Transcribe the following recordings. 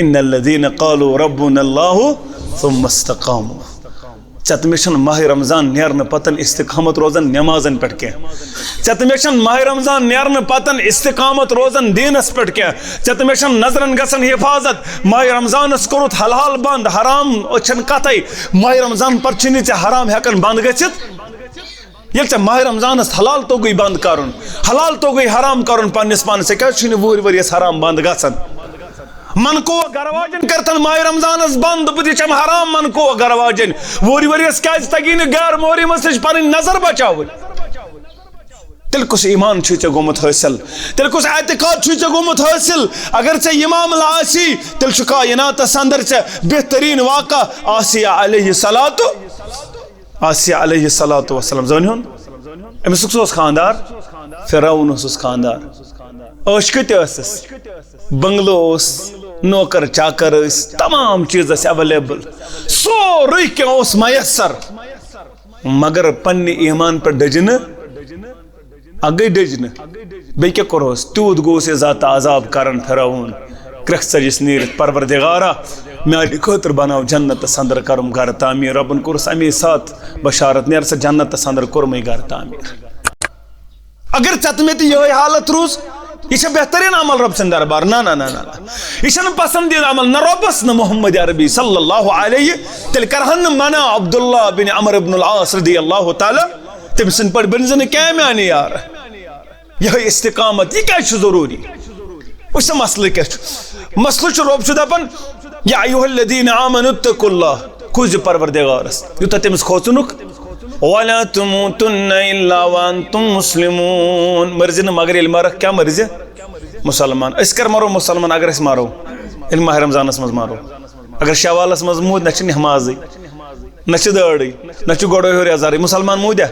ان الذين قالوا ربنا الله ثم استقاموا. چتمیشن ماہ رمضان نیرن پتن استقامت روزن نمازن پٹ کے. چتمیشن ماہ رمضان نیرن پتن استقامت روزن دینس پٹ کے. چتمیشن نظرن گسن حفاظت. ماہ رمضان اس کرت حلال بند حرام اچھن کتائی. ماہ رمضان پر چھنی چھ حرام ہیکن بند گچت. یل چھ ماہ رمضان اس حلال تو گئی بند کرن حلال تو گئی حرام کرن پنس پان سے کیا چھنی وہر وریس حرام بند گسن. من کو گرواجن کرتن ماہ رمضان اس بند بدی چم حرام من کو گرواجن وری وریس کیاز تگین غیر موری مسج پن نظر بچاو. تیل کس ایمان چھ ژے گومت حاصل تیل کس اعتقاد چھ ژے گومت حاصل. اگر ژے یہ معاملہ آسی تیل چھ کائناتس اندر ژے بہترین واقع آسیہ علیہ الصلوۃ والسلام زنہن امس کس خاندار فرعون اس خاندار عش کت بنگلو نوکر چاکر تمام چیز اویلیبل سوری کیا میسر مگر پنہ ایمان پر ڈجن اگئی ڈجن بی کیا کروس تیوت گوس ذات عذاب کرن فرعون کرخ سجس نیرت پروردگارا میاری خاطر بناو جنت اندر کرم گھر تعمیر. ربن کورس امی ساتھ بشارت نیر سے جنت اندر کرم گھر تعمیر. اگر چتمت یہ حالت روز یہ بہترین عمل رب سند دربار نا نا نا نا یہ پسندیدہ عمل نہ ربس نہ محمد عربی صلی اللہ علیہ. تیل کرہن منع عبداللہ بن عمر بن العاص رضی اللہ تعالی تم سن پر بنزن کیا میانی یار یہ استقامت یہ کیا ضروری. اس مسئلہ کیا مسئلہ رب دپان یا ایھا الذین آمنوا اتقوا اللہ کھوج پروردگارس یوتہ تمس کھوژنک وَلَا تُمُوتُنَّ إِلَّا وَأَنْتُمْ مُسْلِمُونَ. مرضی نہ مگر یل مرک کیا مرضی مسلمان. اس کر مرو مسلمان اگر اس مارو یل ماہ رمضانس مز مارو. اگر شوالس مز مود نہ چھ نمازی نہ چھ داڑی نہ چھ گوڑو ہور ازاری مسلمان مودیا.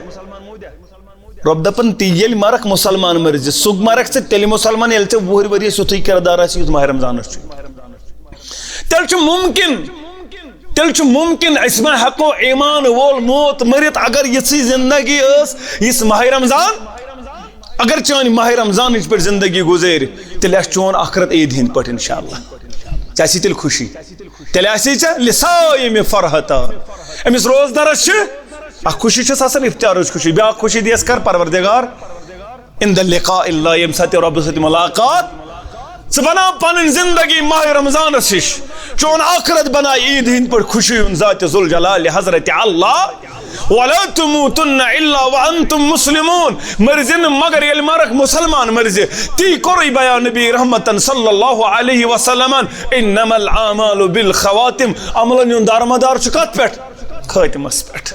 رب دپن تی یل مرک مسلمان مرضی سگ مرک سے تیل مسلمان یل ژے وہر وری سوتھی کردار اس یوت ماہ رمضانس چھ تیل چھ ممکن اس میں حق و ایمان وول موت مرت اگر یہ زندگی اس اس ماہ رمضان اگر چانی ماہ رمضان پر زندگی گزیر تیل اس چون آخرت عید ہند پٹ انشاءاللہ چاسی تیل خوشی تیل ایسی چا لسائم فرحتا. امس روز درس اخ خوشی چھ آسان افطار خوشی بیا خوشی دیس کر پروردگار ان لقاء اللہ یم سات رب سات ملاقات بنا پن زندگی ماہ رمضان سش چون آخرت بنا عید ہند پر خوشی ان ذات ذوالجلال حضرت اللہ. وَلَا تُمُوتُنَّ إِلَّا وَأَنْتُمْ مُسْلِمُونَ. مرزن مگر یل مرک مسلمان مرزی تی کوری بیان نبی رحمتن صلی اللہ علیہ وسلم انما العامال بالخواتم عملن یون دارمدار چکات پیٹ خاتمس پیٹ.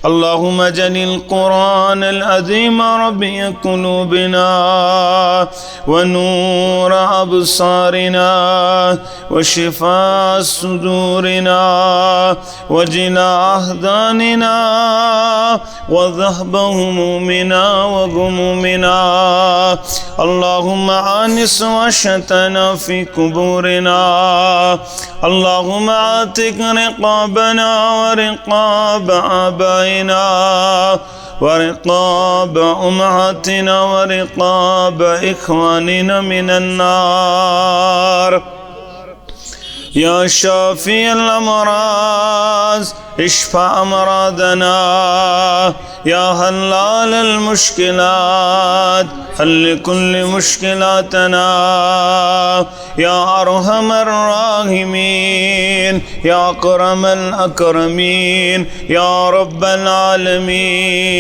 اللهم اجعل القرآن العظيم ربيع قلوبنا ونور أبصارنا وشفاء صدورنا وجلاء أحزاننا وذهب همومنا وغمومنا. اللهم آنس وحشتنا في قبورنا. اللهم اعتق رقابنا ورقاب آبائنا ورقاب أمهاتنا ورقاب إخواننا من النار. يا شافي الأمراض اشفع أمراضنا. يا حلال المشكلات حل كل مشكلاتنا. يا أرحم الراحمين يا أكرم الأكرمين يا رب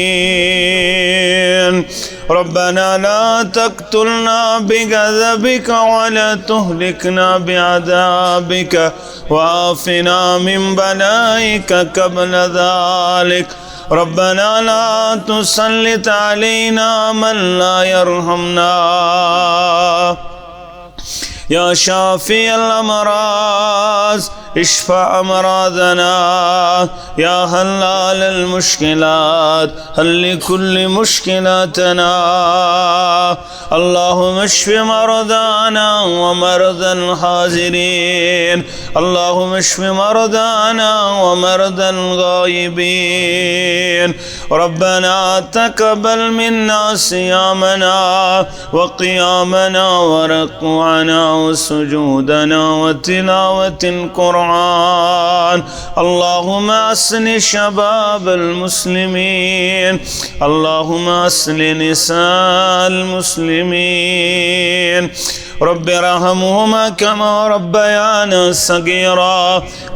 العالمين. ربنا لا تقتلنا بغضبك ولا تهلكنا بعذابك وعافنا من بلائك قبل ذلك. ربنا لا تسلط علينا من لا يرحمنا. يا شافي الأمراض اشفع أمراضنا. يا حلال المشكلات حل كل مشكلاتنا. اللهم اشف مرضانا ومرضى الحاضرين. اللهم اشف مرضانا ومرضى الغائبين. ربنا تقبل منا صيامنا وقيامنا وركوعنا وسجودنا وتلاوة القرآن. اللهم أصلح شباب المسلمين. اللهم أصلح نساء المسلمين. رب ارحمهما كما ربيانا صغيرا.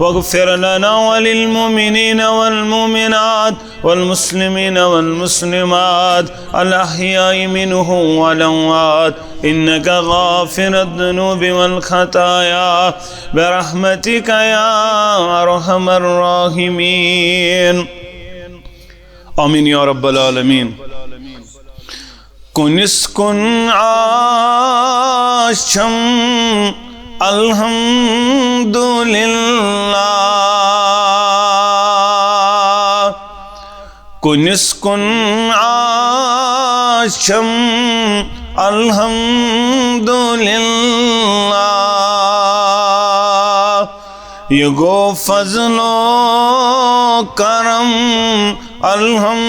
واغفر لنا وللمؤمنين والمؤمنات والمسلمين والمسلمات الأحياء منهم والأموات إنك غافر الذنوب والخطايا برحمتك يا أرحم الراحمين. آمين يا رب العالمين. کنس کن عاشم الحمدللہ. کنس کن عاشم الحمدللہ. یہ گو فضل و کرم الحمدللہ.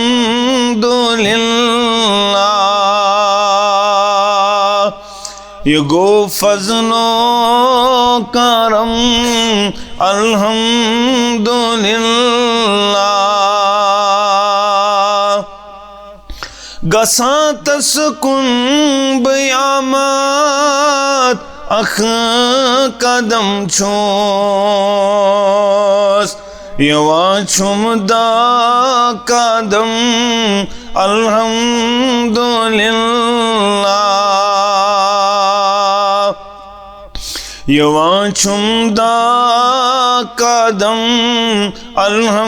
یہ گو فضل و کرم الحمدللہ. گسان تسکن بیامات اخ قدم چھوس. یوان چھمدا قدم الحمدللہ. یوان چھمدا قدم الحمدللہ.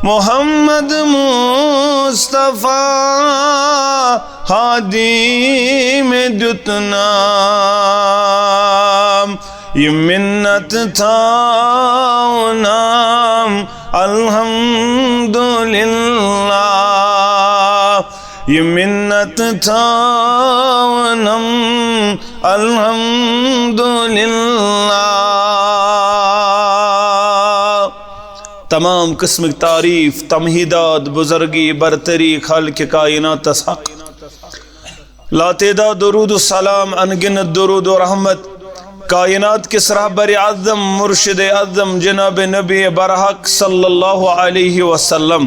محمد مصطفیٰ ہادی میں دتنا یہ منت تھا نام الحمدللہ. یہ منت تھا نام الحمدللہ. تمام قسم کی تعریف تمہیدات بزرگی برتری خالق کائنات حق. لا تعداد درود و سلام انگنت درود و رحمت کائنات کے رہبر اعظم مرشد اعظم جناب نبی برحق صلی اللہ علیہ وسلم.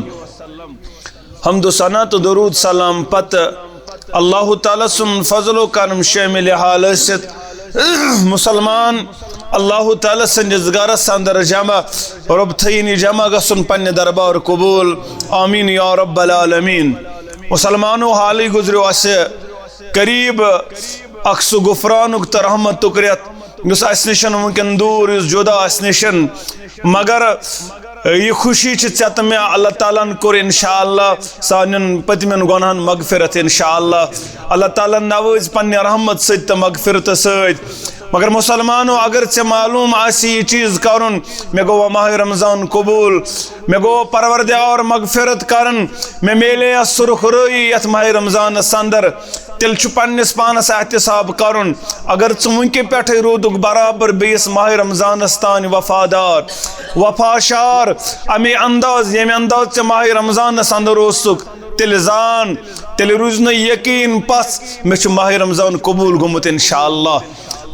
حمد و ثنا تو درود سلام پت اللہ تعالی سن فضل و کرم شامل حال است مسلمان اللہ تعالی سن جزگارہ سندر جمع رب تھینی جمع گسن پن دربار قبول. آمین یا رب العالمین. مسلمانوں حالی گزریو اسے قریب اکسو غفرانک تر رحمت تکریت اس نشن ممکن دور اس جدا اس نشن مگر یہ خوشی چت میں اللہ تعالیٰ کور انشاءاللہ سانن پتمن گناہن مغفرت انشاءاللہ. اللہ تعالیٰ نواز پنہ رحمت ست مغفرت ست. مگر مسلمانوں اگر ژے معلوم آسی یہ چیز کرن میں گو ماہ رمضان قبول میں گو پروردگار مغفرت کرن میں میلے سرخ روئی یت ماہ رمضان اندر تیل چھ پنس پانس احتساب کرن. اگر ژٕ ونکہ پٮ۪ٹھے روٗدُکھ برابر بیس ماہ رمضانس تان وفادار وفاشار امی انداز ییٚمہِ انداز ژےٚ ماہ رمضانس اندر اوسُکھ تیل زان تیل روز نہٕ یقین پس مےٚ چھُ ماہ رمضان قبول گوٚمُت انشاءاللہ.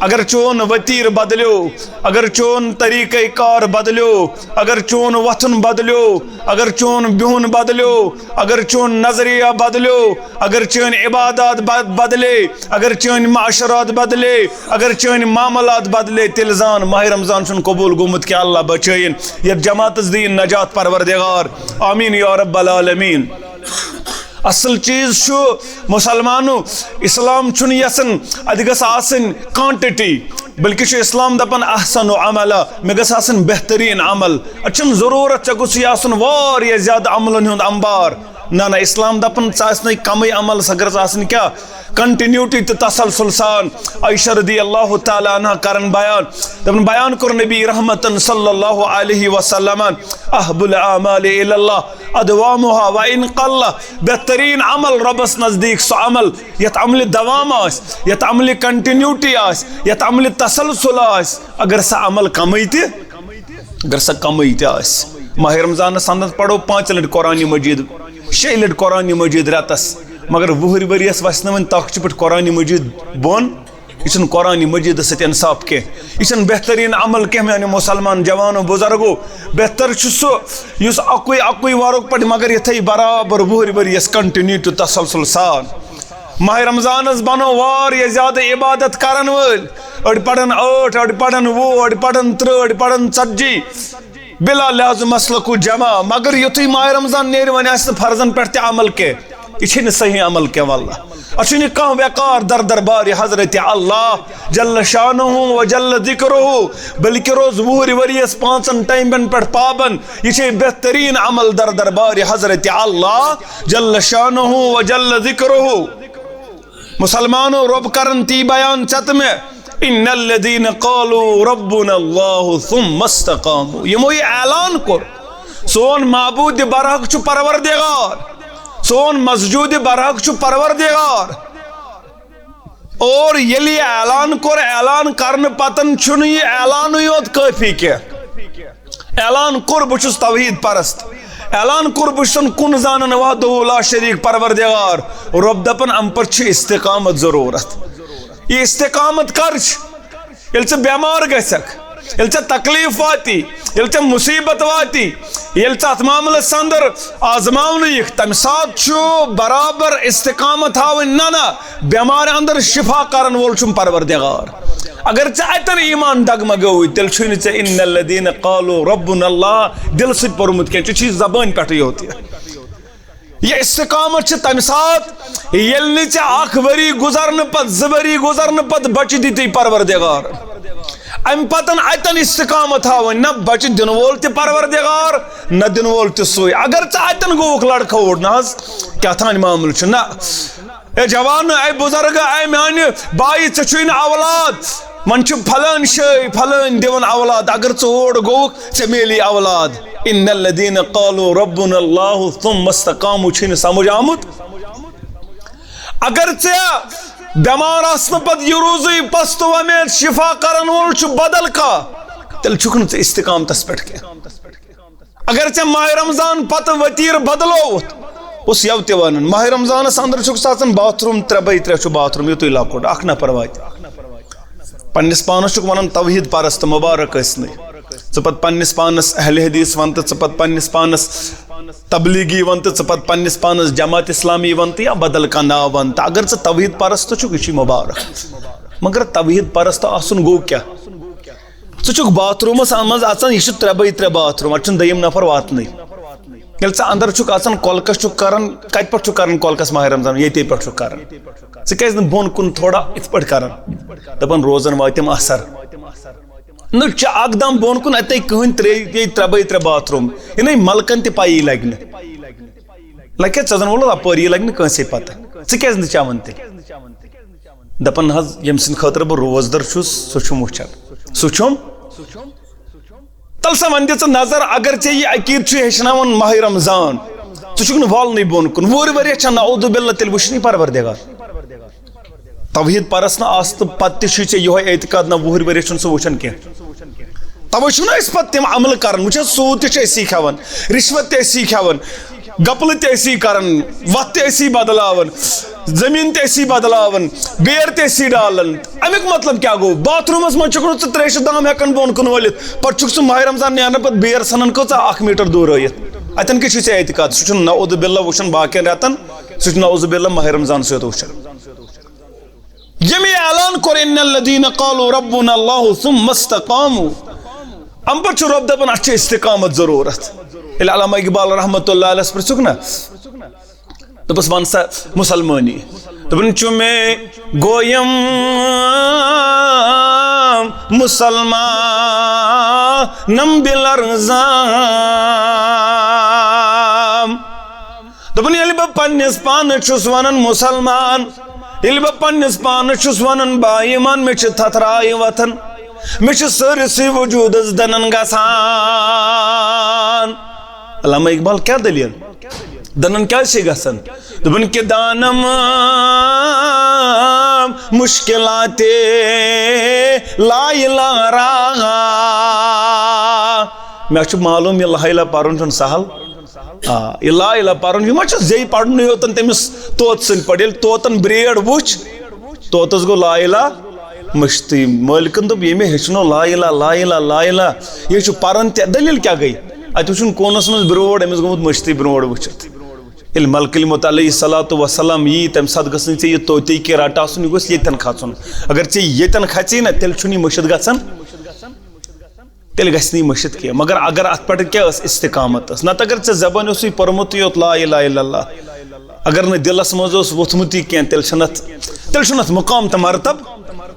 اگر چون وطیر بدلیو اگر چون طریقہ کار بدلیو اگر چون وطن بدلیو اگر چون بہن بدلیو اگر چون نظریہ بدلیو اگر چون عبادات بدلے اگر چون معاشرات بدلے اگر چون معاملات بدلے تیل زان ماہ رمضان چھن قبول گومت کہ اللہ بچائن یہ جماعت دین نجات پروردگار. آمین یا رب العالمین. اصل چیز شو مسلمانو اسلام چھن یسن ادھ گس آسن کوانٹٹی بلکہ شو اسلام دپن احسن عملا میں گس آسن بہترین عمل. اچھن ضرورت چھ گس آسن واریاہ زیادہ عملن ہند انبار. نہ اسلام دپن ژٕ کمی عمل سگر آسن کیا کنٹینیوٹی تو تسلسل سان. عائشہ رضی اللہ تعالی عنہ کرن بیان دپن بیان کر نبی رحمتن صلی اللہ علیہ وسلم احب الاعمال الی اللہ ادوامها وان قل. بہترین عمل ربس نزدیک سو عمل یت عمل دوام آس یت عمل کنٹینیوٹی آس یت عمل تسلسل آس اگر سا عمل کمی تہ آس. ماہ رمضان اندر پڑھو 5 لٹ قرآن مجید 6 لٹ قرآن مجید رتس مگر وُہر ؤریس وسنہٕ وۄنۍ تخچہِ پٮ۪ٹھ قرآن مجید بۄن یہ چھُنہٕ قرآن مجید سۭتۍ انصاف کینٛہہ، یہ چھُنہٕ بہترین عمل کینٛہہ میانہِ مسلمان جوانو بزرگو. بہتر چھُ سُہ یُس اکُے وارُک پڑِ مگر یہِ تھٲیہِ برابر وُہر ؤریس کنٹِنیو ٹو تسلسل سان. ماہ رمضانس بنو واریاہ زیادٕ عبادت کرن وٲلۍ، أڑۍ پرن 8 أڑۍ پرن 20 أڑۍ پرن 30 أڑۍ پرن 40 بلا لحاظ مسلکو جمع، مگر یُتھُے ماہ رمضان نیرِ وۄنۍ آسہِ نہٕ فرضن پٮ۪ٹھ تہِ عمل کینٛہہ. یہ چھُنہٕ صحیح عمل کینٛہہ واللہ. اَتھ چھُنہٕ کانٛہہ وقار در دربارِ حضرت اللہ جل شانہ و جل ذکرہ، بلکہ روز وُہر ؤریس 5 ٹایمن پٮ۪ٹھ پابند. یہ چھے بہترین عمل در دربارِ حضرت اللہ جل شانہ و جل ذکرہ. مسلمانو رب کرن تی بیان چت میں ان الذین قالوا ربنا اللہ ثم استقاموا. یمو یہ اعلان کور سون معبود برحق چھُ پروردگار، سون مسجود برحق چھُ پروردگار. اور یلی اعلان کور، اعلان کرن پتن چھُنہٕ یہ اعلانٕے یوت کٲفی کینٛہہ. اعلان کور بہٕ چھُس توحید پرست، اعلان کور بہٕ چھُسن کُن زانن وحدہ لا شریک پروردگار. رب دپن ام پر چھِ استقامت ضرورت. یہ استقامت کر ییٚلہِ ژٕ بیمار گژھکھ، ییٚلہِ ژےٚ تکلیف واتی، ییٚلہِ ژےٚ مصیبت واتی، ییٚلہِ ژٕ اتھ معاملس اندر آزماونہٕ یِکھ، تمہِ ساتہٕ چھُ برابر استقامت ہاوٕنۍ. نہ بیمار اندر شفا کرن وول چھُم پروردگار. اگر ژےٚ اتن ایمان ڈگمگوٕے تیٚلہِ چھُے نہٕ ژےٚ ان الذین قالوا ربنا اللہ دل سۭتۍ پوٚرمُت کینٛہہ، ژےٚ چھُے زبٲنۍ پٮ۪ٹھٕے یوت. یہ استقامت چھِ تمہِ ساتہٕ ییٚلہِ نہٕ ژےٚ 1 ؤری گُزرنہٕ پتہٕ 2 ؤری گُزرنہٕ پتہٕ بچہِ دِتی پروردگار. امہِ پتن اتن استقامت ہاوٕنۍ، نہ بچہِ دِنہٕ وول تہِ پروردگار نہ دِنہٕ وول تہِ سُے. اگر ژےٚ اتن گوٚوُکھ لڑکہٕ اوڑ، نہ حظ کیٛاہ تھانۍ معاملہٕ چھُ، نہ اے جوان اے بزرگ اے میانہِ بایی ژےٚ چھُے نہٕ اولاد، وۄنۍ چھُ پھلٲنۍ شٲے پھلٲنۍ دِوان اولاد. اگر ژٕ اور گوٚوُکھ ژےٚ میلی اولاد. ان الذین قالوا ربنا اللہ ثم استقاموا چھُے نہٕ سمجھ آمُت. اگر ژےٚ بیمار آسنہٕ پتہٕ یہِ روٗزٕے پست وۄمید شفا کرن وول چھُ بدل کانٛہہ، تیٚلہِ چھُکھ نہٕ ژٕ استقامتس پٮ۪ٹھ کینٛہہ. اگر ژےٚ ماہ رمضان پتہٕ وتیٖر بدلووُتھ، اوس یو تہِ ونان ماہ رمضانس اندر چھُکھ ژٕ اژان باتھ روٗم 3x3 چھُ باتھ روٗم یُتُے لۄکُٹ، 1 نفر واتہِ. پننس پانس چھُکھ ونان توحید پرست مبارک ٲسنٕے. ژٕ پتہٕ پننس پانس اہل حدیث ون تہٕ ژٕ پتہٕ پننس پانس تبلیغی ون تہٕ ژٕ پتہٕ پننس پانس جماعت اسلامی ون تہٕ یا بدل کانٛہہ ناو ون تہٕ اگر ژٕ توحید پرست چھُکھ یہِ چھُے مبارک. مگر توحید پرست آسُن گوٚو کیٛاہ؟ ژٕ چھُکھ باتھ روٗمس منٛز اژان، یہِ چھُ 3x3 باتھ روٗم، اتھ چھُنہٕ دوٚیِم نفر واتنٕے. ییٚلہِ ژٕ اندر چھُکھ اژان کۄلکس چھُکھ کران، کتہِ پٮ۪ٹھ چھُکھ کران کۄلکس ماہ رمضان؟ ییٚتے پٮ۪ٹھ چھُکھ کران. ژٕ کیٛازِ نہٕ بۄن کُن تھوڑا یِتھ پٲٹھۍ کران؟ دپان روزن واتٮ۪م اثر. نہ چھِ اکھ دم بۄن کُن اتے کٕہٕنۍ 3x3 باتھ روٗم، یعنی ملکن تہِ پایی لگہِ نہٕ. لگہِ ژٕ زن وول اپٲری یہِ لگہِ نہٕ کٲنسے پتہ. ژٕ کیٛازِ نہٕ چاوان تیٚلہِ؟ دپان حظ ییٚمہِ سٕنٛدِ خٲطرٕ بہٕ روزدر چھُس سُہ چھُم وٕچھان. سُہ چھُم تل سا وۄنۍ دِ ژٕ نظر. اگر ژےٚ یہِ عقیٖد چھُ ہیٚچھناوان ماہ رمضان، ژٕ چھُکھ نہٕ والنٕے بۄن کُن، 2 ؤریس چھا نعوذ باللہ تیٚلہِ وٕچھنٕے پروردگار. توحید پرست نہ آسنہٕ پتہٕ تہِ چھُے ژےٚ یِہوے اعتقاد نہ 2 ؤریس چھُنہٕ سُہ وٕچھان کینٛہہ. توے چھُنہ أسۍ پتہٕ تِم عمل کران. وٕچھ حظ سوٗد تہِ چھِ أسی کھٮ۪وان، رِشوت تہِ أسی کھٮ۪وان، گپلہٕ تہِ أسی کران، وتھ تہِ أسی بدلاوان، زٔمیٖن تہِ أسی بدلاوان، بیر تہِ أسی ڈالان. امیُک مطلب کیٛاہ گوٚو؟ باتھ روٗمس منٛز چھُکھ نہٕ ژٕ 300 دام ہٮ۪کان بۄن کُن وٲلِتھ، پتہٕ چھُکھ ژٕ ماہ رمضان نیرنہٕ پتہٕ بیر ژھنان کۭژاہ 1 میٖٹر دوٗرٲیِتھ. اتٮ۪ن کیٛاہ چھُے ژےٚ اعتقاد؟ سُہ چھُنہٕ نعوذ باللہ وٕچھان باقین رٮ۪تن، سُہ چھُ نعوذ باللہ ماہ رمضان سۭتۍ وٕچھان. ییٚمہِ اعلان کوٚر ان الذین قالوا ربنا اللہ ثم استقاموا، ام پر چھُ رب دپان اتھ چھِ استقامت ضروٗرت. ییٚلہِ علامہ اقبال رحمتہ اللہ علیہس پرٛژھُکھ نا، دوٚپُس ون سا مسلمٲنی، دوٚپُن چھُ مےٚ گویم مسلمان نم بلرزام. دوٚپُن ییٚلہِ بہٕ پننِس پانہٕ چھُس ونان مسلمان، ییٚلہِ بہٕ پننِس پانہٕ چھُس ونان با ایمان، مےٚ چھِ تھتھرایہِ وتھان، مےٚ چھِ سٲرسٕے وجوٗدس دنن گژھان. علامہ اقبال کیٛاہ دٔلیٖل؟ دنن کیٛازِ چھِ گژھان؟ دوٚپُن کہِ دانم مشکلات لا الہ. مےٚ چھُ معلوٗم یہِ لا اِلہ پرُن چھُنہٕ سہل، یہ لا الہ پرن یہ ما زی پڑھن یوتن تمس توت سن پڑھ یل توتن بریڈ وچ توتس گو لا الہ مشتی مالکن دب یہ میں ہچنو لا الہ لا الہ لا الہ یہ چھ پرن تے دلیل کیا گئی ات وچن کونس من بروڑ امس گومت مشتی بروڑ وچت یل ملک الموت علیہ الصلوۃ والسلام یہ تم سات گسن ژے یہ توتی کی رٹ آسن یہ گوس یتن کھژن اگر ژے یتن کھژی نا تیل چھنی مشد گژھن تیل گژھِ نہٕ مشد کی مگر اگر ات پٹ کیا استقامت نت اگر ژے زبان اوسٕے پوٚرمُت یوت لا الہ الا اللہ اگر نہ دلس مز اوس ووٚتھمُتٕے کینٛہہ تیل چھُنہٕ مقام تہٕ مرتب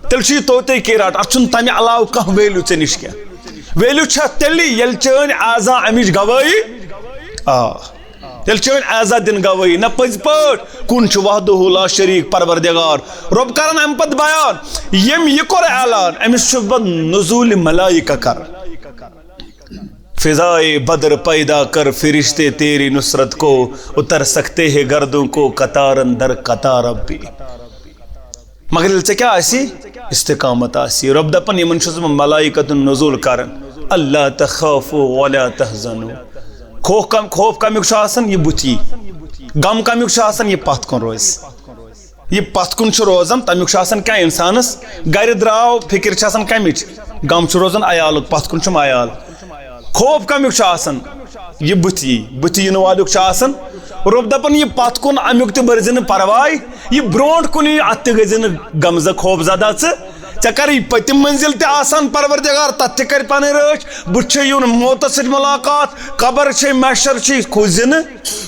تیل چھُ یہِ توتے کی رٹ ات چھُنہٕ تمہِ علاوٕ کانٛہہ ویلیوٗ ژےٚ نِش کینٛہہ ویلیوٗ چھا تیٚلہِ ییٚلہِ چٲنۍ اعضا امِچ گوٲیی تیل چٲنۍ اعضا دِن گوٲیی نہ پٔزۍ پٲٹھۍ کُن چھُ وحدہ لا شریٖک پروردگار رۄب کرن امہِ پتہٕ بیان ییٚمۍ یہِ کوٚر اعلان أمِس چھُس بہٕ نزوٗلِ ملائکہ کران فضائے بدر پیدا کر فرشتے تیری نصرت کو اتر سکتے ہیں گردوں کو قطارن در قطار اب بھی مگر ییٚلہِ ژےٚ کیٛاہ آسی استقامت آسی رب دپان یمن چھُس بہٕ ملائکتن نزول کران اللہ تخافوا ولا تحزنوا خوف کمیُک چھُ آسان یہ بُتھی غم کمیُک چھُ آسان یہ پتھ کُن روزِ یہ پتھ کُن چھُ روزان تمیُک چھُ آسان کیٛاہ انسانس گرِ درٛاو فکر چھِ آسان کمِچ غم چھُ روزان عیالُک پتھ کُن چھُم عیال خوف کمیُک چھُ آسان یہ بُتھِ یِنہٕ والیُک چھُ آسان رۄب دپان یہ پتھ کُن امیُک تہِ بٔرزِ نہٕ پرواے یہ برونٛٹھ کُن یی اتھ تہِ گٔژھِ نہٕ غمزٕ خوف زدہ ژےٚ کر پٔتِم منزل تہِ آسان پروردگار تتھ تہِ کر پنٕنۍ رٲچھ بُتھِ چھے یُن موتس سۭتۍ ملاقات قبر چھے محشر چھے کھوٗژِ نہٕ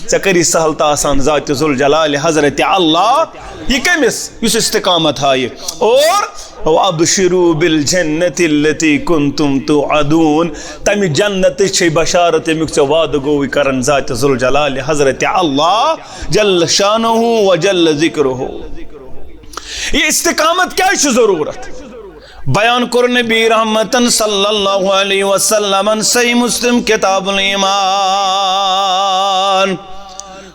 ژےٚ کری سہل تہٕ آسان ذاتِ ذوالجلال حضرت اللہ یہ کٔمِس یُس استقامت ہایہِ اور وابشروا بالجنة التي كنتم توعدون تمہِ جنتٕچ چھے بشارت ییٚمیُک ژےٚ وعدٕ گوٚوُے کران ذاتِ ذوالجلال حضرت اللہ جل شانہ وجل ذکرہ یہ استقامت کیا چھُ ضرورت بیان کور نبی رحمتن صلی اللہ علیہ وسلم صحیح مسلم کتاب الایمان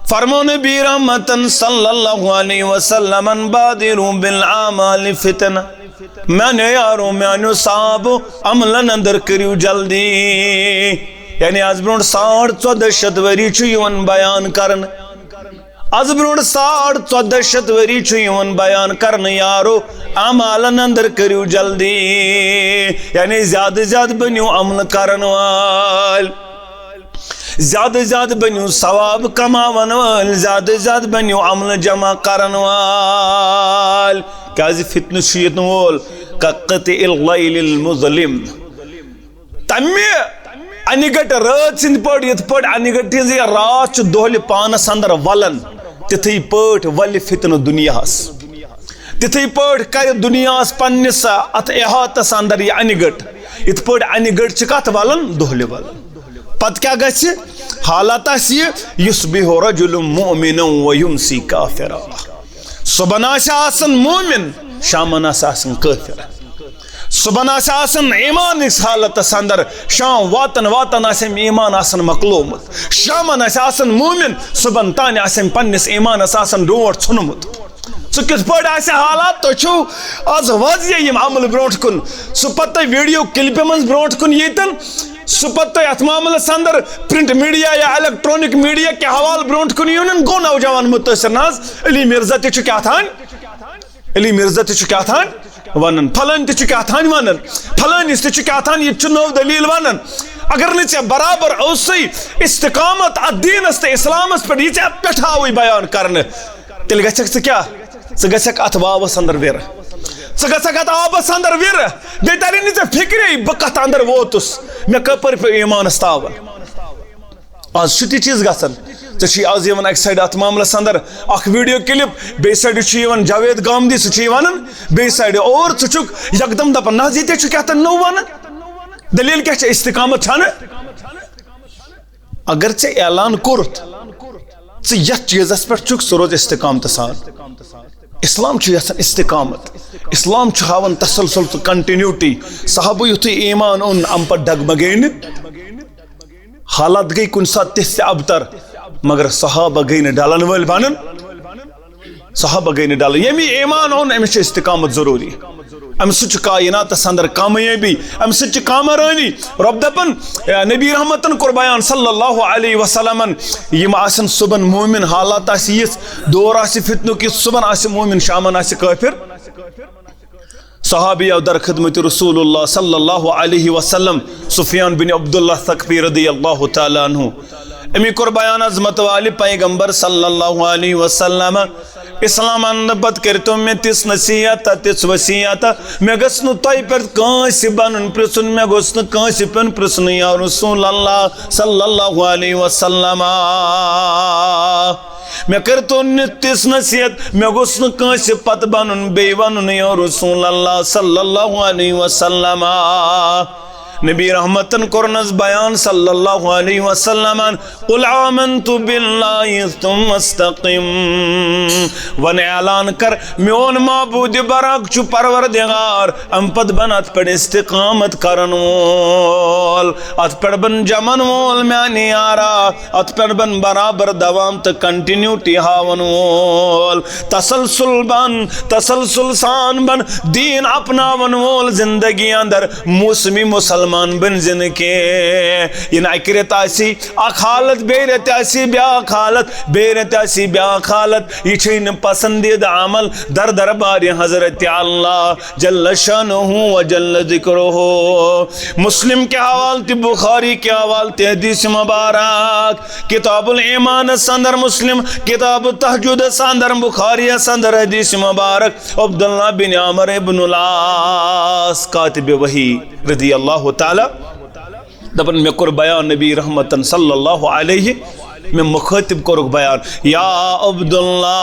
فرمو نبی رحمتن صلی اللہ علیہ وسلم بادروا بالعمال فتنہ میانو یارو میانو صاحب عملن اندر کریو جلدی یعنی آز برونٹ 1450 ؤری چھُ یِوان بیان کرن از برونٹ 1450 ؤری چھُ یِوان بیان کرن یارو اعمالن اندر کریو جلدی یعنی زیادہ زیادہ بنیو عمل کرن وال زیادہ زیادہ بنیو ثواب کماون وال زیادہ زیادہ بنیو عمل جمع کرن وال کیازِ فتنہ چھُ ییٚتہِ وول کقطع اللیل المظلم تمہِ انہِ گٹہِ رٲژ ہٕنٛدۍ پٲٹھۍ یِتھ پٲٹھۍ انہِ گٹہِ ہٕنٛز یہِ رات چھُ دۄہلہِ پانس اندر ولان تِتھٕے پٲٹھۍ ولہِ فتنہٕ دُنیاہس تِتھٕے پٲٹھۍ کرِ دُنیاہس پننِس اتھ احاطس اندر یہِ انہِ گٔٹ یِتھ پٲٹھۍ انہِ گٔٹ چھِ کتھ ولان دۄہلہِ ولان پتہٕ کیٛاہ گژھِ حالت آسہِ یہِ یُصبِحُ رجل مؤمنا ویمسی کافرا صبحن آسہِ آسان مومن شامن آسہِ آسان کٲفر صبحن آسہِ آسان ایمانٕکِس حالتس اندر شام واتن واتن آسہِ أمۍ ایمان آسان مۄکلومُت شامن آسہِ آسان مومن صبحن تانۍ آسہِ أمۍ پننِس ایمانس آسان ڈونٛٹھ ژھُنمُت سُہ کِتھ پٲٹھۍ آسہِ حالات تُہۍ چھُو آز واضح یِم عمل برونٛٹھ کُن سُہ پتہٕ تۄہہِ ویڈیو کلپہِ منٛز برونٛٹھ کُن ییٚتٮ۪ن سُہ پتہٕ تۄہہِ اتھ معاملس اندر پرنٹ میڈیا یا الیکٹرانک میڈیا کہِ حوالہٕ برونٛٹھ کُن یِوان گوٚو نوجوان مُتٲثر نہ حظ علی مرزا تہِ چھُ کیٛاہ تھانۍ علی مرزا تہِ چھُ کیٛاہ تھانۍ ونان پھلٲنۍ تہِ چھُ کیٛاہ تھانۍ ونان پھلٲنِس تہِ چھُ کیٛاہ تھانۍ یہِ تہِ چھُ نٔو دلیٖل ونان اگر نہٕ ژےٚ برابر اوسُے استقامت اتھ دیٖنس تہٕ اسلامس پٮ۪ٹھ یہِ ژےٚ پٮ۪ٹھ آوٕے بیان کرنہٕ تیٚلہِ گژھکھ ژٕ کیٛاہ ژٕ گژھکھ اتھ واوس اندر وِرٕ ژٕ گژھکھ اتھ آبس اندر وِرٕ بیٚیہِ ترِ نہٕ ژےٚ فکرے بہٕ کتھ اندر ووتُس مےٚ کپٲرۍ پیٚو ایمانس تاوان آز چھُ تہِ چیٖز گژھان ژےٚ چھُے آز یِوان اکہِ سایڈٕ اتھ معاملس اندر اکھ ویڈیو کلپ بیٚیہِ سایڈٕ چھُ یِوان جاوید گامدی سُہ چھُ ونان بیٚیہِ سایڈٕ اور ژٕ چھُکھ یکدم دپان نہ حظ ییٚتے چھُ کیٛاہ تام نوٚو ونان دلیٖل کیٛاہ چھِ استقامت چھنہٕ اگر ژےٚ اعلان کوٚرُتھ ژٕ یتھ چیٖزس پٮ۪ٹھ چھُکھ سُہ روز استقامتہٕ سان اسلام چھُ یژھان استقامت اسلام چھُ ہاوان تسلسل تہٕ کنٹِنیوٹی صحابہٕ یُتھُے ایمان اوٚن امہِ پتہٕ ڈگمگے نہٕ حالات گٔے کُنہِ ساتہٕ تِژھ تہِ ابتر مگر صحابہ گٔے نہٕ ڈلن وٲلۍ بنان صحابہ گٔے نہٕ ڈلان ییٚمہِ ایمان اوٚن أمِس چھِ استقامت ضروٗری ام سچ کائنات اندر کامیابی ام سچ کامرانی رب دپن نبی رحمتن کور بیان صلی اللہ علیہ وسلم یم آسن صبح مومن حالات آسی یس دور آسی فتنک یس صبح آسی مومن شامن آسی کافر صحابی او در خدمت رسول اللہ صلی اللہ علیہ وسلم سفیان بن عبداللہ ثقفی رضی اللہ تعالی عنہ امی کور بیان عظمت والی پیغمبر صلی اللہ علیہ وسلم اسلام انبت کرتو میں تس نصیحت تس وصیت میں گسن تائی پر کانس بنن پرسن میں گسن کانس پن پرسن یا رسول اللہ صلی اللہ علیہ وسلم میں کرتو تس نصیحت میں گسن کانس پت بنن بے ونن یا رسول اللہ صلی اللہ علیہ وسلم نبی رحمتن کرنز بیان صلی اللہ علیہ وسلم قل آمنت باللہ ثم استقم ون اعلان کر میون معبود برک چو پروردگار ام پد بن ات پڑ استقامت کرن وول ات پڑ بن جمن وول میانی یارا ات پڑ بن برابر دوام تا کنٹینیوٹی ہاون وول تسلسل سان بن دین اپناون وول زندگی اندر موسمی مسلمان بن زن کے یہ نکرت آسی اخ حالت بیرت آسی بیاک حالت بیرت آسی بیاک حالت یہ چھین پسندید عمل در دربار حضرت اللہ جل شانہ و جل ذکرہ مسلم کے حوالت بخاری کے حوالت حدیث مبارک کتاب الایمان سندر مسلم کتاب التہجد سندر بخاری سندر حدیث مبارک عبداللہ بن عمر بن العاص کاتب وحی رضی اللہ تعالی دپن میں کر بیان نبی رحمتن صلی اللہ علیہ میں مخاطب کرک بیان یا عبداللہ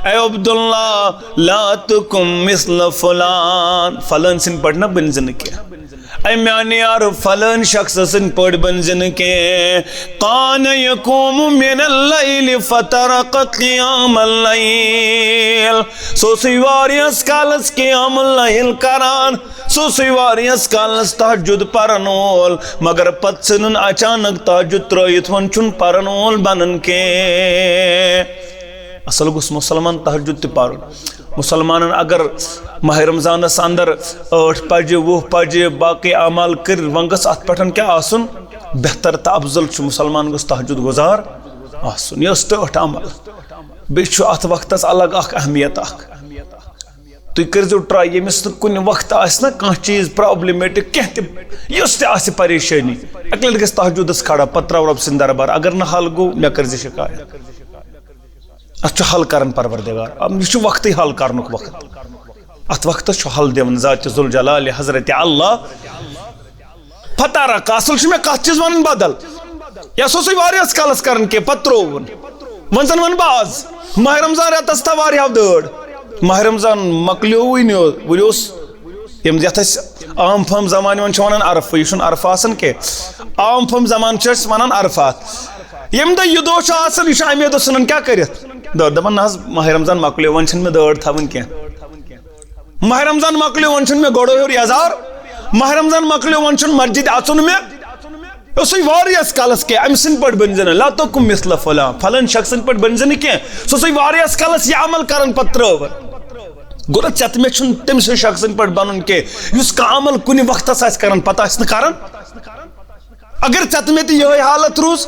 اے عبداللہ لا تکم مثل فلان فلان سن پڑھنا بنزن کیا اے میانی یار فلان شخص سن پڑھ بنزن کے قان یقوم من اللیل فترق قیام اللیل سو سیواری اسکالس قیام اللیل کران سو سیواری اسکالس تحجد پرنول مگر پت سنن اچانک تحجد ترائیت ون چن پرنول بنن کے اصل گس مسلمان تحجد تی پارن مسلمان اگر ماہ رمضان اندر 8 بجے 20 بجے باقی اعمال کر ونگس ات پٹھن کیا آسن بہتر تا افضل چھ مسلمان گس تحجد گزار آسن یہ 8 عمل بیچ ات وقت الگ اخ اہمیت اخ تھی کرزو ٹرائی یمس کن وقت آس نا کھانا چیز پرابلمیٹک کی تہ پریشانی اکہ لٹ گھس تحجدس کھڑا پتہ ترو رب سند دربار اگر نہ حل گو مے کر شکایت ات حل کرن پروردگار یہ وقت حل کرنک وقت ات وقت حل دون ذات ذوالجلال حضرت اللہ فتح رکھ اصل میں کت چیز ون بدل یہ سی واریاس کالس کرن کے پتہ ترون ون زن ون باز ماہ رمضان رتس تھا واریاہ دٲڑ ماہ رمضان مکلیو ونس یت عام فہم زمان ونان عرفہ یہ عرفہ آسان کی عام فہم زمان ونان عرفات یم دہ یہ دہ آسان یہ امے دہ ژھنان کیا کرت دپان نہ ماہ رمضان مکلیو ون چھنہ مے دٲڑ تھاون کی ماہ رمضان مکلیو ون چھنہ مے گوڑو ہیور یزار ماہ رمضان مکلیو ون چھن مسجد اژن مے سی واریاس کالس کی ام سن پٹ بنزن لا تکم مثل فلان فلان شخص پٹ بنزن کی سی واریاس کالس یہ عمل کرن پتہ ترو گوڑا چت میں چھن تم سے شخص پٹ بنن کے اس کا عمل کنی وقت آس کرن پتہ آس کرن اگر چت میں تو یہ حالت روز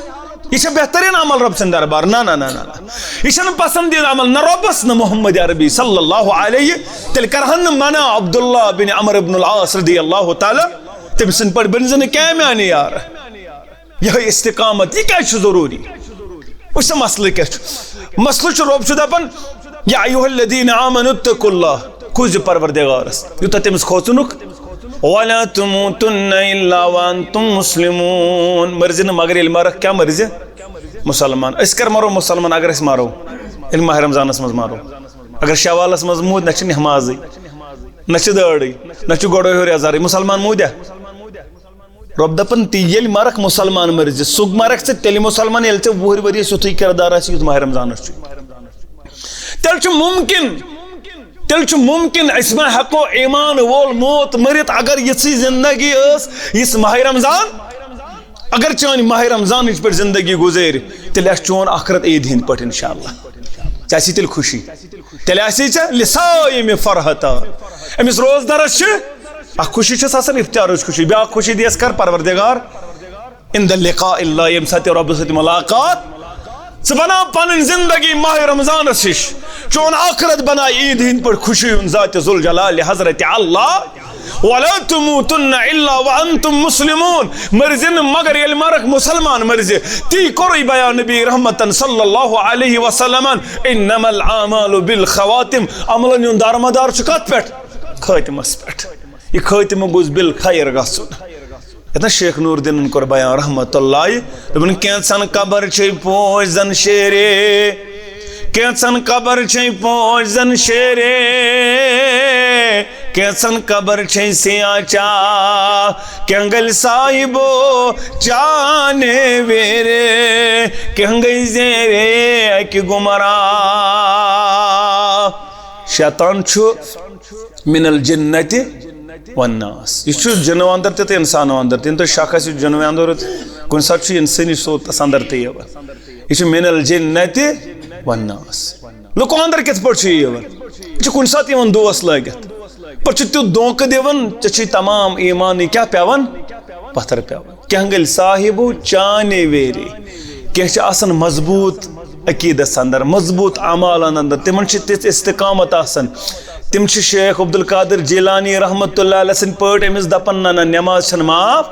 یہ بہترین عمل رب سند دربار نہ یہ پسندیدہ عمل نہ ربس نہ محمد عربی صلی اللہ علیہ تیل کرہن منع عبداللہ بن عمر بن العاص رضی اللہ تعالی تم سن پٹ بنزن کیا میانی یار یہ استقامت یہ کیا ضروری اس مسئلہ کیا مسئلہ رب دپان یا ایوہ الذین آمنوا اتقوا اللہ کھوز پروردگارس یوتہ تمس کھوژنک ولا تموتن الا وانتم مسلمون مرضی مگر یل مرک کیا مرضی مسلمان اس کر مرو مسلمان اگر اس مارو یل ماہ رمضانس مز مارو اگر شوالس مز مود نہ نمازی نہ داڑی نہ گوڑو ہیور یزار مسلمان مودیا رب دپن تی یل مرک مسلمان مرضی سگ مرک سے تیل مسلمان یل ژے وُہر ؤری یُتھُے کردار آسی یُتھ ماہ رمضانس تیل چھ ممکن اس میں ہکو ایمان وول موت مرت اگر یسی زندگی اس ماہ رمضان اگر چان ماہ رمضان پر زندگی گزر تیل اس چون آخرت عید ہند پٹ انشاءاللہ چاسی تیل خوشی تیل اسی چھ لسائم فرحتا امس روزدارس خوشی چھس آسان افطارچ خوشی، بیاکھ خوشی دیس کر پروردگار عند لقاء اللہ، یم سات رب سۭتۍ ملاقات ژٕ بنا پنٕنۍ زندگی ماہ رمضانس ہش، چون آخرت بنا عید ہند پہ خوشی ہند ذات ذوالجلال حضرت اللہ. وَلَا تُمُوتُنَّ إِلَّا وَأَنْتُمْ مُسْلِمُونَ، مرزن مگر یل مرک مسلمان مرزِ تی کوری بیان نبی رحمتن صلی اللہ علیہ وسلم انما العامال بالخواتم، عملن ہند دارمدار چھ کت پہ خاتمس پہ، یہ خاتمہ گوز بالخیر گژھن. اتنا شیخ نور الدین کور بیان رحمت اللہ دپن کینژن قبر چھ پوش زن شیرے، کینژن قبر چھ پوش زن شیرے، کینژن قبر چھ سیاہ چا کنگل صاحبو چانے ویرے، کنگل زیرے اکی گمراہ. شیطان چھو من الجنت والناس، یہ جنو اندر تہ انسان اندر تہ، تو شک آس جنو اندر کن سات انسانی صورتس اندر تہ یہ من الجنت والناس. لوکو اندر کت پہ یہ کن سات دوس لگت پہ تیت دھوکہ دان ے تمام ایمان کیا پیوان پتھر پیوان. کنگل صاحبو چانے ویرے، کی آسان مضبوط عقیدس اندر، مضبوط اعمالن اندر، تمن تھ استقامت آسان. تم شیخ عبد القادر جیلانی رحمت اللہ علیہ سن پٲٹھۍ أمس دپان نہ نماز چھن معاف،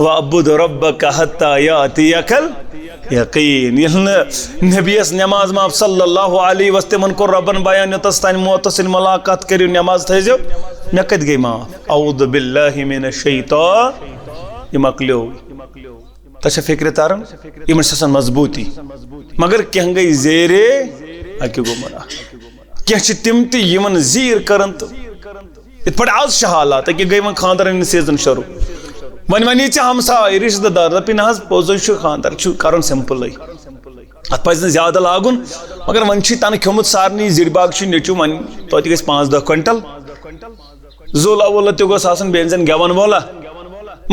وَعْبُدْ رَبَّكَ حَتَّى يَأْتِيَكَ الْيَقِينُ. ییٚلہِ نبیس نماز معاف صلی اللہ علیہ وسلم تمن کوٚر ربن بیان یوتس تانۍ موتس سۭتۍ ملاقات کٔرِو نماز تھٲیزیو، مےٚ کتہِ گٔے معاف؟ اعوذ باللہ من الشیطان. یہ مکلیو تۄہہِ چھا فکرِ تران؟ یمن چھِ آسان مضبوطی، مگر کینٛہہ گٔے زیرے اکہِ گمراہ. کینٛہہ تم تہ یمن زیر کرن تو ات پہ آز چھ حالات کہ گئی ون خاندر سیزن شروع، ون ونی ے ہمسائے رشتہ دار دپی نہ پوز خاندر کرن سمپل، ات پہ زیادہ لاگن، مگر ون تنہ کھومت سارنی زر باغ نیچو ون توتہ گھس 5-10 کوئنٹل زولا وولا تہ گوس آسن بیٚیہِ زن گیون وولا.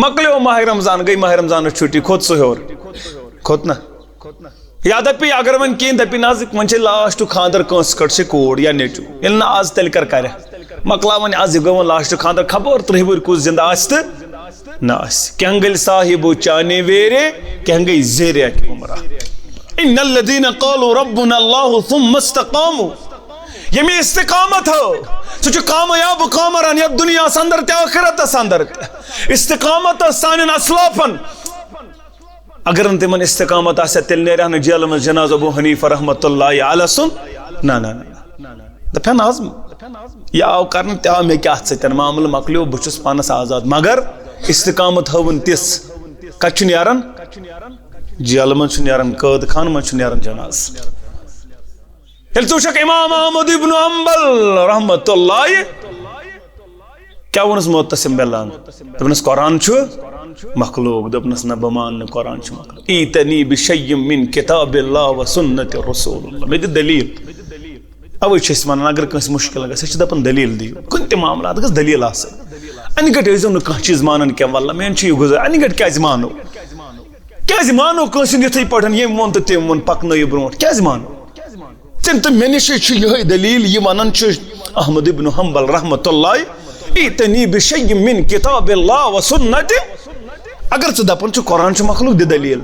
مکلیو ماہ رمضان، گئی ماہ رمضان چھٹی، کھوت سہ ہیور کھوت نا. یا دپی اگر ون کہیں دپی نا ون لاسٹ خاندر کنس کٹ سے کوڑ یا نیچو، یل نا آز تیل کر مکلا ون آز یہ گو لاسٹ خاندر، خبر 3 وری کس زندہ آس تو نہ آس. کنگل صاحبو چانے ویرے، کنگل زیرے اکی گمراہ. ان الذین قالوا ربنا اللہ ثم استقاموا، یمی استقامت ہو سہ کامیاب کامران یا دنیا اندر تہ آخرت اندر تہ. استقامت سان اسلافن، اگر تمن استقامت آسہ تیل نیرہ نا جیل من جناز ابو حنیفہ رحمت اللہ علیہ سن نا دپن آز یہ آو کرن تہ آو مے کیا ستن معاملہ مکلیو بچس پانس آزاد، مگر استقامت ہون تس کت نیران جیل من نیران قید خان من نیران جناز. یل تو شک امام احمد ابن حنبل رحمت اللہ کیا ونس معتصم بلان دپنس قرآن مخلوق، دپنس نہ بمان قرآن مخلوق. ایتنی بشیء من کتاب اللہ و سنت رسول اللہ، مے دلیل. اوے چھ ونان اگر کنس مشکل گژھِ سہ دپان دلیل دیو، کن تہ معاملات گژھِ دلیل آسن. ان گٹ ٲسۍزیو نہٕ کانٛہہ چیٖز مانان کینٛہہ، واللہ مین چھُ یہِ گُزار، ان گٹ کیازِ مانو، کیازِ مانو کٲنٛسہِ ہُنٛد یِتھٕے پٲٹھۍ ییٚمۍ ووٚن تہٕ تٔمۍ ووٚن پکنٲیِو برونٛٹھ، کیازِ مانو؟ تٔمۍ تہٕ مےٚ نِشے چھُ یِہے دلیل یہِ ونان چھُ احمد ابن حنبل رحمت اللہ ایتنی بشیء من کتاب اللہ و سنت. اگر ژٕ دپان چھُ قرآن چھُ مخلوق دِ دلیل،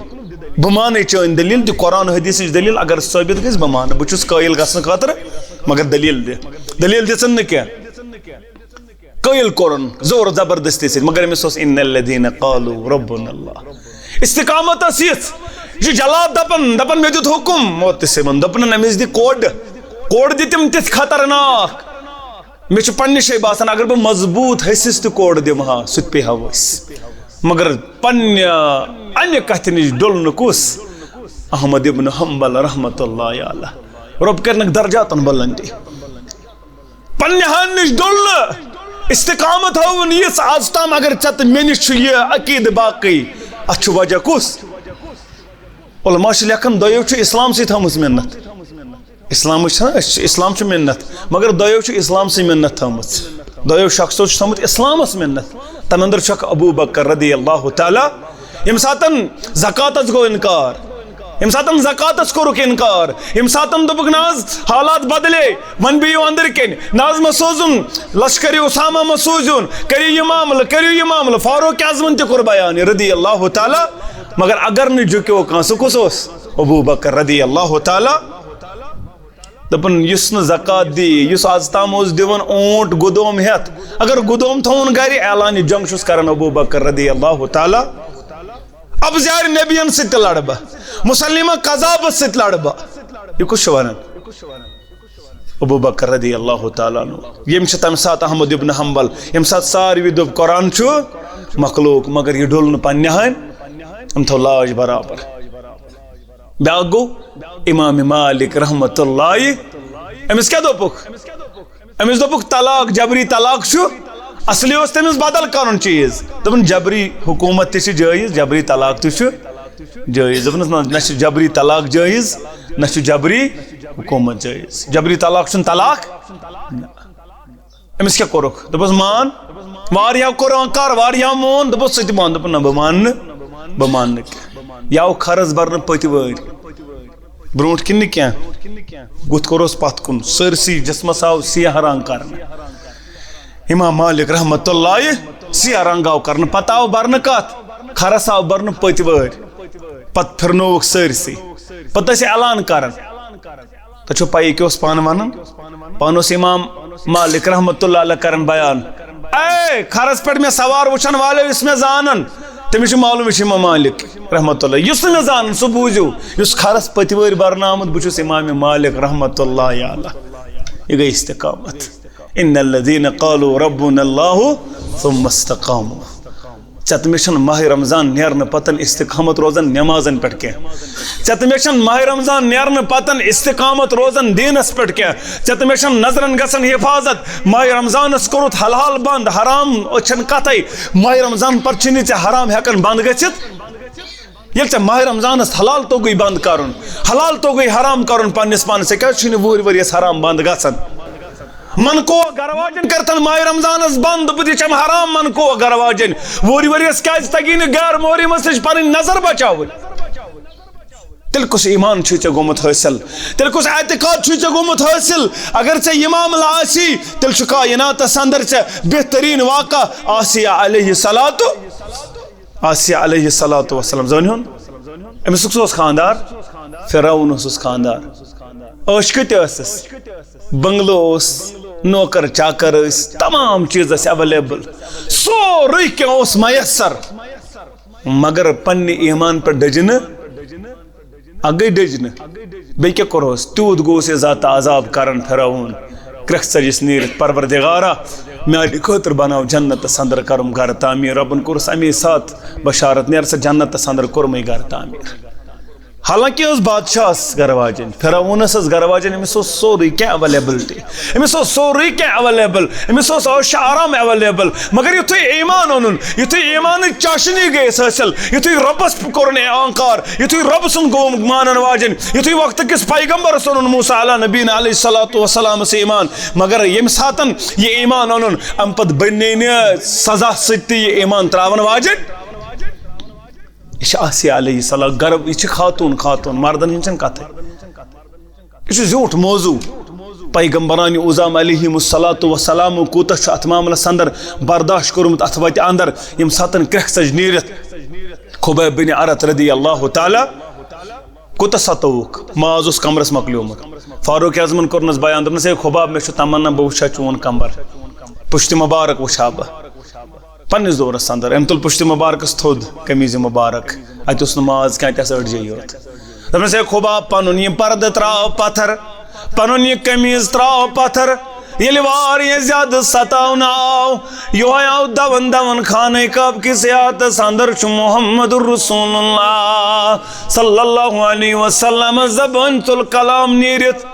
بہٕ مانے چٲنۍ دلیل دِ قرآن حدیثٕچ دلیل، اگر ثٲبت گژھِ بہٕ مانہٕ، بہٕ چھُس قٲیل گژھنہٕ خٲطرٕ، مگر دلیل دِ. دلیل دِژٕن نہٕ کینٛہہ، قٲیل کوٚرُن زور زبردستی سۭتۍ، مگر أمِس اوس ان الذین قالوا ربنا اللہ. استقامت ٲس یِژھ، یہ چھُ جلاد دپان مےٚ دیُت حکم معتصمن، دوٚپنن أمِس دِ کوڑ دِ تِم تِتھ خطرناک. مےٚ چھُ پننہِ جایہِ باسان اگر بہٕ مضبوط حٔسِس تہِ کوڑ دِمہٕ ہا سُہ تہِ پیٚیہِ ہا ؤسۍ، مگر پننہِ انہِ کتھِ نِش ڈوٚل کُس؟ احمد ابن حنبل رحمت اللہ علیہ. رب کرنک درجاتن بلندی، پننہِ ہن نِش ڈوٚل. استقامت ہاون یِژھ آز تام اگر ژےٚ تہٕ مےٚ نِش چھُ یہِ عقیدٕ باقٕے، اتھ چھُ وجہ کُس؟ علماء چھِ لیکھان دۄیو چھُ اسلامسٕے تھٲومٕژ محنت. اسلام چھُ محنت، مگر دۄیو چھُ اسلامسٕے محنت تھٲومٕژ. دۄیو شخصو چھُ تھٲومٕژ اسلامس محنت. تمہِ اندر چھُ اکھ ابوٗ بکر رضی اللہ تعالیٰ، ییٚمہِ ساتہٕ زکاتس گوٚو انکار، یم ساتن زکاتس کورک انکار یم ساتن دبک ناز حالات بدلے ون بیو اندر کن ناز مسوزن لشکر اسامہ مسوزن کریو یہ معاملہ فاروق اعظم تہ کور بیان رضی اللہ تعالی مگر اگر نہ جھکیو کان سہ کس اوس ابو بکر رضی اللہ تعالی دپن یس ن زکات دی یس آز تام اوس دیون اونٹ گدوم ہیت اگر گدوم تھون گھر اعلان جنگ چھس کران ابو بکر رضی اللہ تعالی اب زیار نبیین ست لڑ بہ مسلمہ قذاب ست لڑ بہ یہ کچھ ونان ابو بکر رضی اللہ تعالیٰ عنہ یم چھ تم سات احمد ابن حنبل یم سات ساروی دب قرآن چھ مخلوق مگر یہ ڈول پنہ ہن ام تھو لاج برابر بیاکھ گو امام مالک رحمت اللہ امس کیا دوپک امس دوپک طلاق جبری طلاق چھ اصلی اس تمس بدل کرن چیز دپن جبری حکومت تہ جائز جبری طلاق تہ جائز دپنس نہ جبری طلاق جائز نہ جبری حکومت جائز جبری طلاق چھ طلاق امس کیا کورک دپس مان واریا قرآن کار واریا مون دپس ست مان دپ نہ بمان یاو خرز برن پت وری بروٹ کن کیا گت کوروس پت کن سرسی جسمس آو سیاہ رنگ کرن امام مالک رحمت اللہ سیاہ رنگ آو کرن پتہ آو برن کت خرس آو برن پت وری پت پھرنوک سرسی پتہ سے اعلان کرن تو چھو پائی کہ اس پان ونن پان اس امام مالک رحمت اللہ علیہ کرن بیان اے خرس پر میں سوار وچھن والے اس میں زانن تمہیں معلوم ہے امام مالک رحمت اللہ یس میں زانن سو بوزو یس خرس پتویر برنامت بچس امام مالک رحمت اللہ علیہ یہ گئی استقامت ان الذين قالوا ربنا الله ثم استقاموا چتمیشن ماہ رمضان نیرن پتن استقامت روزن نمازن پٹ کے چتمیشن ماہ رمضان نیرن پتن استقامت روزن دینس پٹ کے چتمیشن نظرن گسن حفاظت ماہ رمضان اس کرت حلال بند حرام اچھن کتائی ماہ رمضان پر چنی چے حرام ہیکن بند گچت یل چے ماہ رمضان اس حلال تو گئی بند کرن حلال تو گئی حرام کرن پنس پان سے کیا چنی وری حرام بند گسن من کو گرواجن کرتن ماہ رمضان اس بند بدی چم حرام من کو گرواجن وری اس کیاز تگین غیر موری مسج پن نظر بچاو تل کس ایمان چھے گومت حاصل تل کس اعتقاد چھے گومت حاصل اگر چے امام العاصی تل چھ کائنات اندر چے بہترین واقع آسیہ علیہ الصلوۃ والسلام زونیون امس سوس خاندار فرعون اس خاندار عشق اس بنگلو اس نوکر چاکر اس تمام چیز اس اویلیبل سورے کیا اس میسر مگر پن ایمان پر ڈجن اگئی ڈجن بے کیا کروس تود گو سے ذات عذاب کرن فرعون کرخ سجس نیرت پروردگارا میاری خاطر بناو جنت سندر کرم گھر تعمیر ربن کورس امی ساتھ بشارت نیر سے جنت سندر کرمی گھر تعمیر حالانکہ اس بادشاہ گرواجن فرعون اس گرواجن امس سوری کیا اویلیبلٹی امس سوری کیا اویلیبل امس عیش آرام اویلیبل مگر یتھے ایمان اونن یتھے ایمان چاشنی گیس حاصل یتھے ربس کورن انکار یتھے رب سن گو مانن واجن یتھے وقت کس پیغمبر سن موسی علیہ نبی علیہ الصلوۃ والسلام سے ایمان مگر یم ساتن یہ ایمان اونن ام پت بنین سزا ستی یہ ایمان تراون واجن یہ آسیہ علیہ السلام گرب یہ خاتون مردن ہنچن کت یہ زیوٹ موضوع پیغمبران اعظام علیہ الصلوۃ والسلام کوتہ ات معاملس اندر برداشت کورمت ات وتہ اندر یم ساتن کرخ سج نیرت خبیب بن عرط رضی اللہ تعالی کوتہ ستوک ماز اس کمرس مکلیومت فاروق اعظمن کورنس بیان دپنس اے خباب میں تمنا بہ وچھا چون کمبر پشت مبارک وچھا بہ پنس دورس اندر ام تل پشت مبارکس تھود قمیض مبارک اتس نماز کیا تس اڑجے یوت دپنس اے خباب پنن یہ پرد تراو پتھر پنن یہ قمیض تراو پتھر یل واریاں زیادہ ستاون آو یہ آو دون خانہ کعبہ کی سیاحت اندر چھ محمد رسول اللہ صلی اللہ علیہ وسلم زبان تل کلام نیرت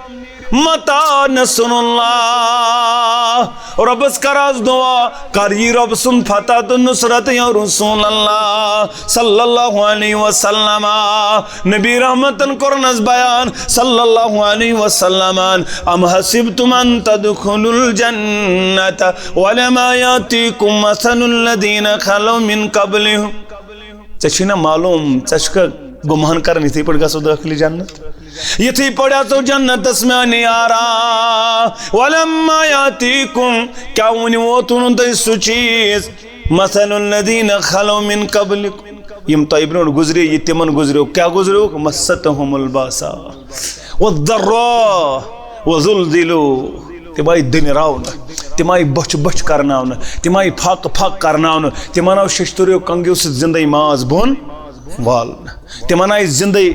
متا نصر اللہ ربس کراز دعا کری رب سن فتح تو نصرت یا رسول اللہ صلی اللہ علیہ وسلم نبی رحمتن کرنس بیان صلی اللہ علیہ وسلم ام حسبتم ان تدخلوا الجنت ولما یاتیکم مثل الذین خلو من قبلہم چشنا معلوم چشکا گمان کرن یتھے پڑ گژھو داخل جنت یتھے پڑھو جنتس میانہ یارا ولما یاتیکم کیا ون ووتن تہ سہ چیز مثل الذین خلو من قبلکم یم تہ برونٹ گزرے یہ تمن گزریو کیا گزریو مستهم الباسا والضراء وزلزلوا تم آئی دنراؤن تم آئی بچ بچ کرناؤن تم آئی پھاک پھاک کرناؤن تم آئی ششتریو کنگیو سے زندگی ماز بون والن تم آئی زندگی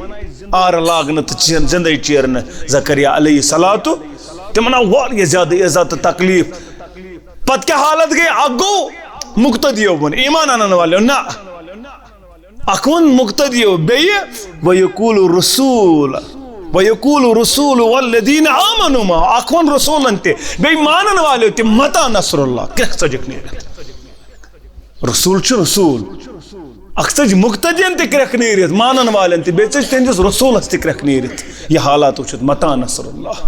آر لاغنت زندگی چیرن زکریہ علیہ الصلوۃ تم آئی والی زیادہ عزت تکلیف پت کیا حالت گئی اگو مقتدیو بن ایمان آنن والے نا اکون مقتدیو بی ویقول رسول وَيَقُولُ رُسُولُ وَالَّذِينَ آمَنُوا مَعَهُ اخون رسول انتے بے مانن والے تے متا نصر اللہ کرخ سجک نیرت رسول چھ رسول اکسج مقتدین تے کرخ نیرت مانن والے تے بے چھ تندس رسول اس تے کرخ نیرت یہ حالات وچھت متا نصر اللہ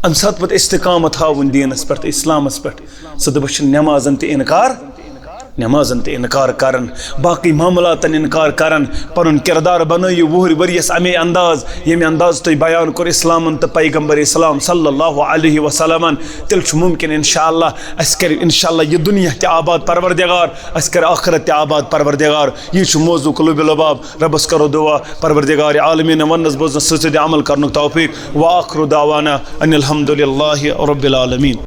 ام سات پت استقامت ہاون دینس پر اسلامس پر صدبش نمازن تے انکار نمازن تے انکار کرن باقی معاملاتن انکار کرن پنن کردار بنائیو وہر وریس امی انداز یمی انداز تو بیان کر اسلامن تو پیغمبر اسلام صلی اللہ علیہ وسلم تل چھ ممکن انشاءاللہ اس کر انشاءاللہ یہ دنیا تے آباد پروردگار اس کر آخرت تے آباد پروردگار یہ چھ موضوع قلوب الباب ربس کرو دعا پروردگار عالمین ونس بوزن سچ عمل کرنک توفیق وآخر دعوانا ان الحمدللہ رب العالمین.